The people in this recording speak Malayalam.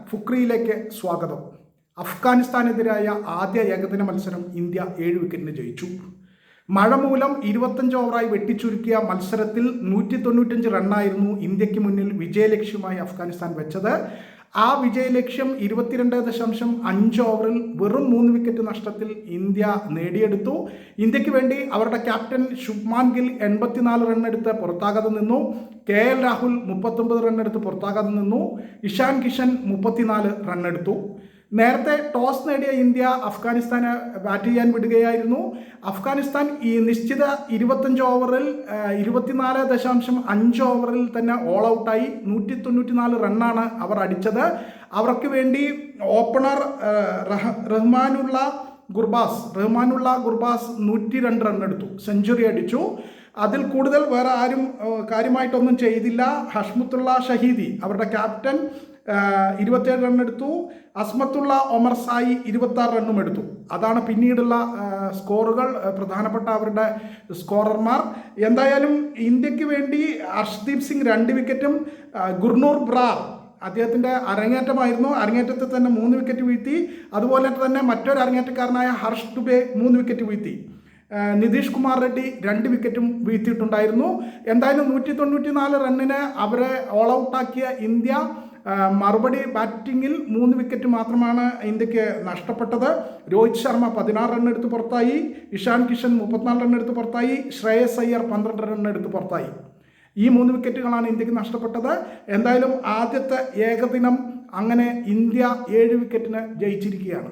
ഫുക്രിയിലേക്ക് സ്വാഗതം. അഫ്ഗാനിസ്ഥാനെതിരായ ആദ്യ ഏകദിന മത്സരം ഇന്ത്യ 7 വിക്കറ്റിന് ജയിച്ചു. മഴ മൂലം 25 ഓവറായി വെട്ടിച്ചുരുക്കിയ മത്സരത്തിൽ 195 റണ്ണായിരുന്നു ഇന്ത്യക്ക് മുന്നിൽ വിജയലക്ഷ്യമായി അഫ്ഗാനിസ്ഥാൻ വെച്ചത്. ആ വിജയലക്ഷ്യം 22.5 ഓവറിൽ വെറും 3 വിക്കറ്റ് നഷ്ടത്തിൽ ഇന്ത്യ നേടിയെടുത്തു. ഇന്ത്യക്ക് വേണ്ടി അവരുടെ ക്യാപ്റ്റൻ ശുഭ്മാൻ ഗിൽ 84 റണ്ണെടുത്ത് പുറത്താകാതെ നിന്നു. KL രാഹുൽ 39 റണ്ണെടുത്ത് പുറത്താകാതെ നിന്നു. ഇഷാൻ കിഷൻ 34 റണ്ണെടുത്തു. നേരത്തെ ടോസ് നേടിയ ഇന്ത്യ അഫ്ഗാനിസ്ഥാനെ ബാറ്റ് ചെയ്യാൻ വിടുകയായിരുന്നു. അഫ്ഗാനിസ്ഥാൻ ഈ നിശ്ചിത 25 ഓവറിൽ 24.5 ഓവറിൽ തന്നെ ഓൾ ഔട്ടായി 194 റണ്ണാണ് അവർ അടിച്ചത്. അവർക്ക് വേണ്ടി ഓപ്പണർ റഹ്മാനുള്ള ഗുർബാസ് 102 റണ്ണെടുത്തു, സെഞ്ചുറി അടിച്ചു. അതിൽ കൂടുതൽ വേറെ ആരും കാര്യമായിട്ടൊന്നും ചെയ്തില്ല. ഹഷ്മത്തുള്ള ഷഹീദി അവരുടെ ക്യാപ്റ്റൻ 27 റണ്ണെടുത്തു. അസ്മത്തുള്ള ഒമർ സായി 26 റണ്ണും എടുത്തു. അതാണ് പിന്നീടുള്ള സ്കോറുകൾ, പ്രധാനപ്പെട്ട അവരുടെ സ്കോറർമാർ. എന്തായാലും ഇന്ത്യക്ക് വേണ്ടി അർഷ്ദീപ് സിംഗ് 2 വിക്കറ്റും ഗുർനൂർ ബ്രാർ അദ്ദേഹത്തിൻ്റെ അരങ്ങേറ്റമായിരുന്നു. അരങ്ങേറ്റത്തിൽ തന്നെ 3 വിക്കറ്റ് വീഴ്ത്തി. അതുപോലെ തന്നെ മറ്റൊരു അരങ്ങേറ്റക്കാരനായ ഹർഷ് ദുബെ 3 വിക്കറ്റ് വീഴ്ത്തി. നിതീഷ് കുമാർ റെഡ്ഡി 2 വിക്കറ്റും വീഴ്ത്തിയിട്ടുണ്ടായിരുന്നു. എന്തായാലും 194 റണ്ണിന് അവരെ ഓൾ ഔട്ടാക്കിയ ഇന്ത്യ മറുപടി ബാറ്റിങ്ങിൽ 3 വിക്കറ്റ് മാത്രമാണ് ഇന്ത്യക്ക് നഷ്ടപ്പെട്ടത്. രോഹിത് ശർമ്മ 16 റണ്ണെടുത്ത് പുറത്തായി. ഇഷാൻ കിഷൻ 34 റണ്ണെടുത്ത് പുറത്തായി. ശ്രേയസ് അയ്യർ 12 റണ്ണെടുത്ത് പുറത്തായി. ഈ 3 വിക്കറ്റുകളാണ് ഇന്ത്യക്ക് നഷ്ടപ്പെട്ടത്. എന്തായാലും ആദ്യത്തെ ഏകദിനം അങ്ങനെ ഇന്ത്യ 7 വിക്കറ്റിന് ജയിച്ചിരിക്കുകയാണ്.